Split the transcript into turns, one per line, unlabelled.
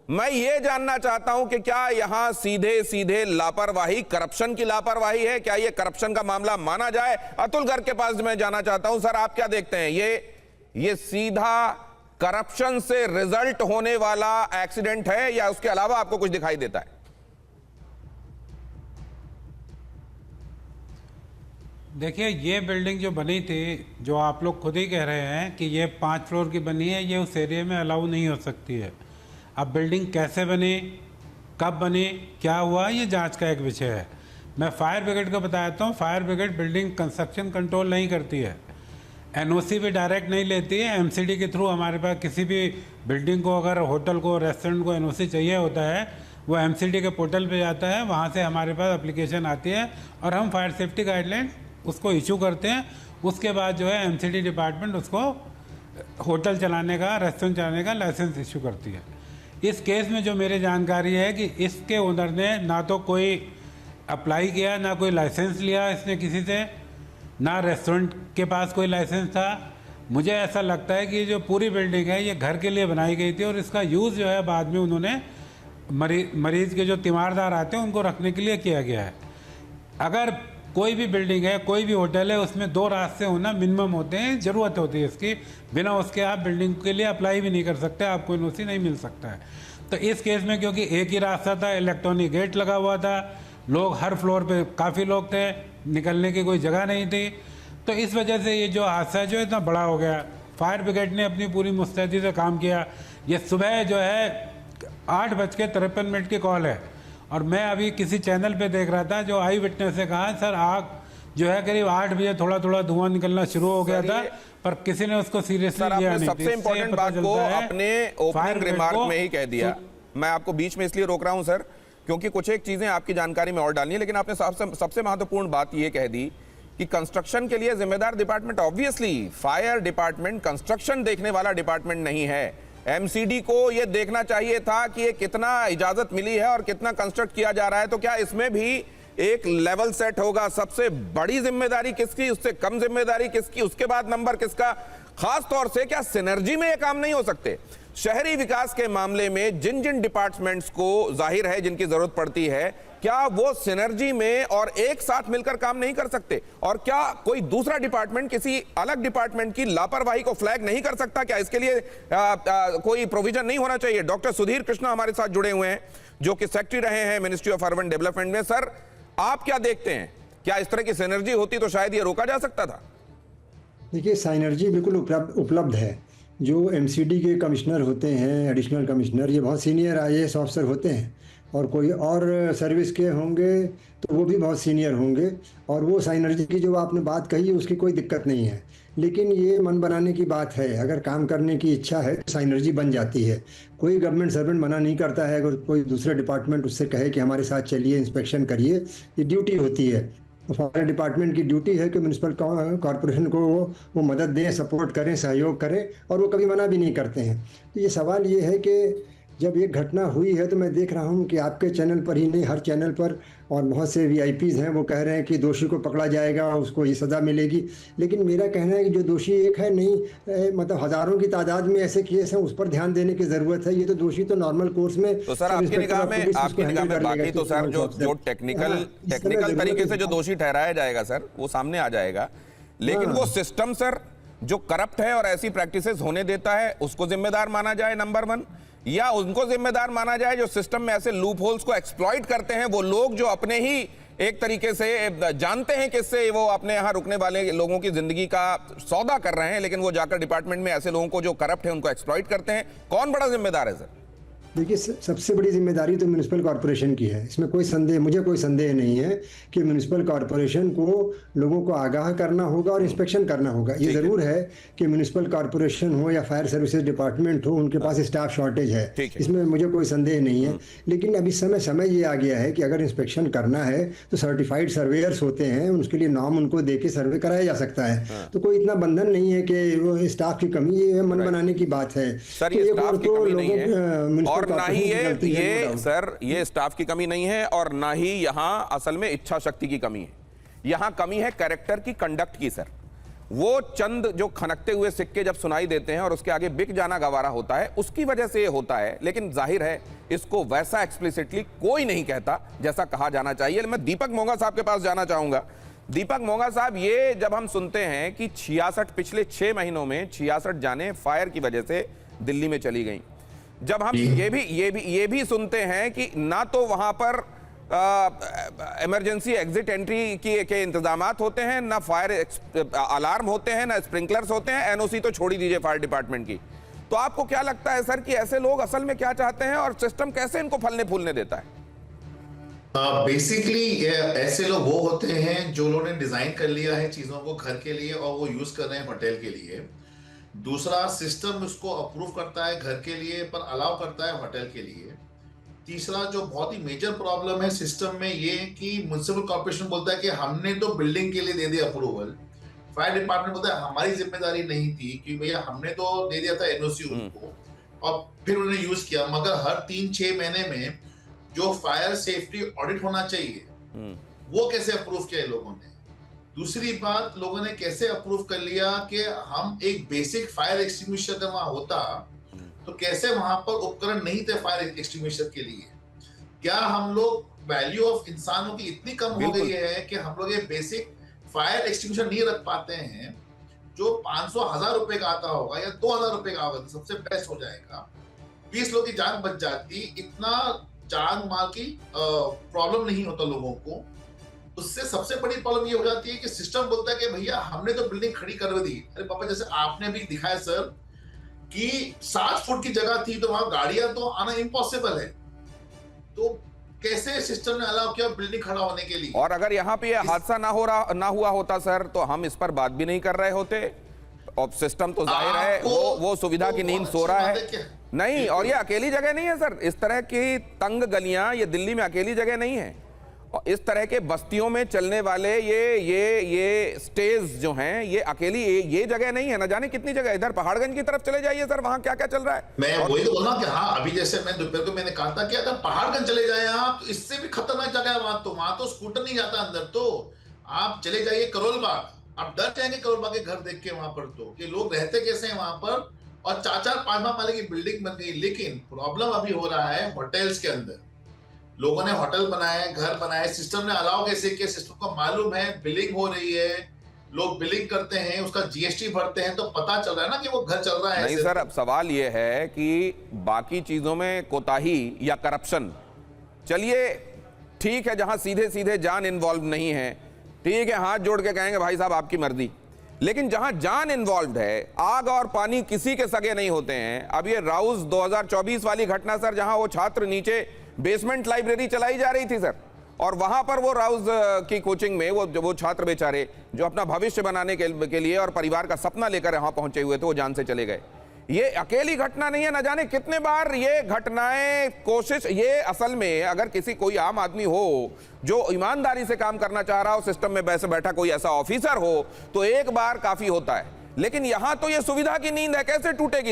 मैं ये जानना चाहता हूं कि क्या यहां सीधे सीधे लापरवाही, करप्शन की लापरवाही है? क्या ये करप्शन का मामला माना जाए? अतुल गर्ग के पास मैं जाना चाहता हूं। सर, आप क्या देखते हैं, ये सीधा करप्शन से रिजल्ट होने वाला एक्सीडेंट है या उसके अलावा आपको कुछ दिखाई देता है?
देखिए, ये बिल्डिंग जो बनी थी, जो आप लोग खुद ही कह रहे हैं कि ये 5 फ्लोर की बनी है, ये उस एरिया में अलाउ नहीं हो सकती है। अब बिल्डिंग कैसे बनी, कब बनी, क्या हुआ, ये जांच का एक विषय है। मैं फायर ब्रिगेड को बताता हूँ। Fire brigade building construction control नहीं करती है, एनओसी भी डायरेक्ट नहीं लेती है। एमसीडी के थ्रू हमारे पास किसी भी बिल्डिंग को, अगर होटल को, रेस्टोरेंट को एनओसी चाहिए होता है, वो एमसीडी के पोर्टल पे जाता है, वहाँ से हमारे पास एप्लीकेशन आती है और हम फायर सेफ्टी गाइडलाइन उसको इशू करते हैं। उसके बाद जो है एमसीडी डिपार्टमेंट उसको होटल चलाने का, रेस्टोरेंट चलाने का लाइसेंस इशू करती है। इस केस में जो मेरी जानकारी है कि इसके ओनर ने ना तो कोई अप्लाई किया, ना कोई लाइसेंस लिया इसने किसी से, ना रेस्टोरेंट के पास कोई लाइसेंस था। मुझे ऐसा लगता है कि ये जो पूरी बिल्डिंग है ये घर के लिए बनाई गई थी और इसका यूज़ जो है बाद में उन्होंने मरीज़ के जो तीमारदार आते हैं उनको रखने के लिए किया गया है। अगर कोई भी बिल्डिंग है, कोई भी होटल है, उसमें 2 रास्ते होना मिनिमम होते हैं, ज़रूरत होती है इसकी। बिना उसके आप बिल्डिंग के लिए अप्लाई भी नहीं कर सकते, आपको एनओसी नहीं मिल सकता है। तो इस केस में क्योंकि एक ही रास्ता था, इलेक्ट्रॉनिक गेट लगा हुआ था, लोग हर फ्लोर पे काफ़ी लोग थे, निकलने की कोई जगह नहीं थी, तो इस वजह से ये जो हादसा है जो इतना बड़ा हो गया। फायर ब्रिगेड ने अपनी पूरी मुस्तैदी से काम किया। ये सुबह जो है 8:53 की कॉल है और मैं अभी किसी चैनल पे देख रहा था, जो आई विटनेस से कहा सर आग जो है करीब 8 बजे थोड़ा थोड़ा धुआं निकलना शुरू हो गया था, पर किसी ने उसको सीरियसली लिया नहीं।
सबसे इंपॉर्टेंट बात को अपने ओपनिंग रिमार्क में ही कह दिया। मैं आपको बीच में इसलिए रोक रहा हूं सर, क्योंकि कुछ एक चीजें आपकी जानकारी में और डालनी है, लेकिन आपने सबसे महत्वपूर्ण बात यह कह दी कि कंस्ट्रक्शन के लिए जिम्मेदार department obviously fire department construction देखने वाला डिपार्टमेंट नहीं है। एमसीडी को यह देखना चाहिए था कि ये कितना इजाजत मिली है और कितना कंस्ट्रक्ट किया जा रहा है। तो क्या इसमें भी एक लेवल सेट होगा, सबसे बड़ी जिम्मेदारी किसकी, उससे कम जिम्मेदारी किसकी, उसके बाद नंबर किसका? खास तौर से क्या सिनर्जी में ये काम नहीं हो सकते? शहरी विकास के मामले में जिन जिन डिपार्टमेंट्स को जाहिर है जिनकी जरूरत पड़ती है, क्या वो सिनर्जी में और एक साथ मिलकर काम नहीं कर सकते? और क्या कोई दूसरा डिपार्टमेंट किसी अलग डिपार्टमेंट की लापरवाही को फ्लैग नहीं कर सकता? क्या इसके लिए कोई प्रोविजन नहीं होना चाहिए? डॉक्टर सुधीर कृष्णा हमारे साथ जुड़े हुए हैं, जो कि सेक्रेटरी रहे हैं मिनिस्ट्री ऑफ अर्बन डेवलपमेंट में। सर, आप क्या देखते हैं, क्या इस तरह की सिनर्जी होती तो शायद ये रोका जा सकता था?
देखिए, सिनर्जी बिल्कुल उपलब्ध है। जो एमसीडी के कमिश्नर होते हैं, एडिशनल कमिश्नर, ये बहुत सीनियर आईएएस ऑफिसर होते हैं, और कोई और सर्विस के होंगे तो वो भी बहुत सीनियर होंगे, और वो साइनर्जी की जो आपने बात कही है उसकी कोई दिक्कत नहीं है। लेकिन ये मन बनाने की बात है, अगर काम करने की इच्छा है तो साइनर्जी बन जाती है। कोई गवर्नमेंट सर्वेंट मना नहीं करता है अगर कोई दूसरा डिपार्टमेंट उससे कहे कि हमारे साथ चलिए, इंस्पेक्शन करिए। ये ड्यूटी होती है, फायर डिपार्टमेंट की ड्यूटी है कि म्यूनिसिपल कॉरपोरेशन को वो मदद दें, सपोर्ट करें, सहयोग करें, और वो कभी मना भी नहीं करते हैं। तो ये सवाल ये है कि जब ये घटना हुई है तो मैं देख रहा हूँ कि आपके चैनल पर ही नहीं, हर चैनल पर, और बहुत से वीआईपीज़ हैं वो कह रहे हैं कि दोषी को पकड़ा जाएगा, उसको ये सज़ा मिलेगी। लेकिन मेरा कहना है कि जो दोषी एक है नहीं, मतलब हज़ारों की तादाद में ऐसे केस हैं, उस पर ध्यान देने की ज़रूरत है। ये तो दोषी तो नॉर्मल कोर्स में,
तो सर आपकी निगाह में बाकी तो सर जो टेक्निकल तरीके से जो दोषी ठहराया जाएगा सर वो सामने आ जाएगा, लेकिन वो सिस्टम सर जो करप्ट है और ऐसी प्रैक्टिसेस होने देता है, उसको जिम्मेदार माना जाए नंबर 1, या उनको जिम्मेदार माना जाए जो सिस्टम में ऐसे लूप होल्स को एक्सप्लॉइट करते हैं, वो लोग जो अपने ही एक तरीके से जानते हैं किससे वो अपने यहाँ रुकने वाले लोगों की जिंदगी का सौदा कर रहे हैं, लेकिन वो जाकर डिपार्टमेंट में ऐसे लोगों को जो करप्ट है उनको एक्सप्लॉइट करते हैं। कौन बड़ा जिम्मेदार है सर?
देखिए, सबसे बड़ी जिम्मेदारी तो म्यूनिसिपल कॉरपोरेशन की है, इसमें कोई संदेह, मुझे कोई संदेह नहीं है कि म्यूनिसिपल कॉरपोरेशन को लोगों को आगाह करना होगा और इंस्पेक्शन करना होगा। ये ज़रूर है कि म्यूनिसिपल कॉरपोरेशन हो या फायर सर्विसेज डिपार्टमेंट हो, उनके पास स्टाफ शॉर्टेज है, इसमें मुझे कोई संदेह नहीं है। लेकिन अभी समय ये आ गया है कि अगर इंस्पेक्शन करना है तो सर्टिफाइड सर्वेयर्स होते हैं, उसके लिए नाम उनको दे के सर्वे कराया जा सकता है। तो कोई इतना बंधन नहीं है कि वो स्टाफ की कमी, ये मन बनाने की बात है।
और ना ही ये सर ये स्टाफ की कमी नहीं है, और ना ही यहां असल में इच्छा शक्ति की कमी है। यहां कमी है कैरेक्टर की, कंडक्ट की सर। वो चंद जो खनकते हुए सिक्के जब सुनाई देते हैं और उसके आगे बिक जाना गवारा होता है, उसकी वजह से ये होता है। लेकिन जाहिर है इसको वैसा एक्सप्लिसिटली कोई नहीं कहता जैसा कहा जाना चाहिए। मैं दीपक मोंगा साहब के पास जाना चाहूंगा। दीपक मोंगा साहब, ये जब हम सुनते हैं कि 66 पिछले 6 महीनों में 66 जाने फायर की वजह से दिल्ली में चली गई, जब हम ये भी सुनते हैं कि ना तो वहां पर इमरजेंसी एग्जिट एंट्री के इंतजामात होते हैं, ना फायर अलार्म होते हैं, ना स्प्रिंकलर्स होते हैं, एनओसी तो छोड़ ही दीजिए फायर डिपार्टमेंट की। तो आपको क्या लगता है सर कि ऐसे लोग असल में क्या चाहते हैं और सिस्टम कैसे इनको फलने फूलने देता है?
बेसिकली ऐसे लोग वो होते हैं जो लोगों ने डिजाइन कर लिया है चीजों को घर के लिए और वो यूज कर रहे हैं होटल के लिए। दूसरा, सिस्टम उसको अप्रूव करता है घर के लिए पर अलाउ करता है होटल के लिए। तीसरा, जो बहुत ही मेजर प्रॉब्लम है सिस्टम में, ये कि म्युनिसिपल कॉर्पोरेशन बोलता है कि हमने तो बिल्डिंग के लिए दे दिया अप्रूवल, फायर डिपार्टमेंट बोलता है हमारी जिम्मेदारी नहीं थी कि भैया हमने तो दे दिया था एनओसी उनको और फिर उन्होंने यूज किया। मगर हर 3-6 महीने में जो फायर सेफ्टी ऑडिट होना चाहिए वो कैसे अप्रूव किया लोगों ने। दूसरी बात, लोगों ने कैसे अप्रूव कर लिया कि हम एक बेसिक फायर एक्सटिंग्विशर अगर वहां होता तो कैसे वहां पर उपकरण नहीं थे फायर एक्सटिंग्विशर के लिए। क्या हम लोग वैल्यू ऑफ इंसानों की इतनी कम हो गई है कि हम लोग ये बेसिक फायर एक्सटिंग्विशर नहीं रख पाते हैं जो 500-1000 रुपए का आता होगा या 2000 रुपए का होगा तो सबसे बेस्ट हो जाएगा, 20 लोग की जान बच जाती, इतना जान माल की प्रॉब्लम नहीं होता लोगों को। उससे सबसे बड़ी प्रॉब्लम ये हो जाती है कि सिस्टम बोलता है कि भैया हमने तो बिल्डिंग खड़ी कर दी। अरे पापा, जैसे आपने भी दिखाया सर कि 7 फुट की जगह थी तो वहां गाड़ियां तो आना इम्पॉसिबल है, तो कैसे सिस्टम ने अलाउ किया बिल्डिंग खड़ा होने के लिए? और
अगर यहाँ पे हादसा ना हुआ होता सर तो हम इस पर बात भी नहीं कर रहे होते। और सिस्टम तो जाहिर है वो सुविधा की नींद सो रहा है नहीं। और ये अकेली जगह नहीं है सर, इस तरह की तंग गलियां ये दिल्ली में अकेली जगह नहीं है। और इस तरह के बस्तियों में चलने वाले ये स्टेज जो हैं ये अकेली ये जगह नहीं है। ना जाने कितनी जगह, इधर पहाड़गंज की तरफ चले जाइए सर, वहां क्या क्या चल रहा है।
मैं वही तो बोल रहा हूं कि हाँ, अभी जैसे मैं दोपहर को मैंने कहा था कि अगर पहाड़गंज चले जाए आप तो इससे भी खतरनाक जगह है वहां तो स्कूटर नहीं जाता अंदर। तो आप चले जाइए करोल बाग, आप डर जाएंगे करोल बाग के घर देख के वहां पर तो कि लोग रहते कैसे हैं वहां पर। और 4-5 माले की बिल्डिंग बन गई। लेकिन प्रॉब्लम अभी हो रहा है होटल्स के अंदर। लोगों ने होटल बनाए, घर बनाए, सिस्टम ने अलाउ कैसे किया, सिस्टम को मालूम है बिलिंग हो रही है, लोग बिलिंग करते हैं, उसका जीएसटी भरते हैं, तो पता चल रहा है ना कि वो घर चल रहा है।
नहीं सर, अब सवाल ये है कि बाकी चीजों में कोताही या करप्शन, चलिए ठीक है, जहां सीधे सीधे जान इन्वॉल्व नहीं है, ठीक है, हाथ जोड़ के कहेंगे भाई साहब आपकी मर्जी। लेकिन जहां जान इन्वॉल्व है, आग और पानी किसी के सगे नहीं होते हैं। अब ये राउस 2024 वाली घटना सर, जहां वो छात्र नीचे बेसमेंट लाइब्रेरी चलाई जा रही थी सर, और वहां पर वो राउस की कोचिंग में वो छात्र बेचारे जो अपना भविष्य बनाने के लिए और परिवार का सपना लेकर यहां पहुंचे हुए थे, वो जान से चले गए। ये अकेली घटना नहीं है, न जाने कितने बार ये घटनाएं कोशिश, ये असल में अगर किसी कोई आम आदमी हो जो ईमानदारी से काम करना चाह रहा हो, सिस्टम में बैठा कोई ऐसा ऑफिसर हो, तो एक बार काफी होता है। लेकिन यहां तो ये सुविधा की नींद है, कैसे टूटेगी?